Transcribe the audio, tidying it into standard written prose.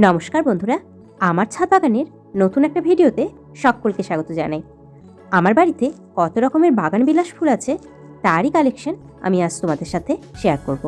নমস্কার বন্ধুরা, আমার ছাদ বাগানের নতুন একটা ভিডিওতে সকলকে স্বাগত জানাই। আমার বাড়িতে কত রকমের বাগান বিলাস ফুল আছে তারই কালেকশন আমি আজ তোমাদের সাথে শেয়ার করব।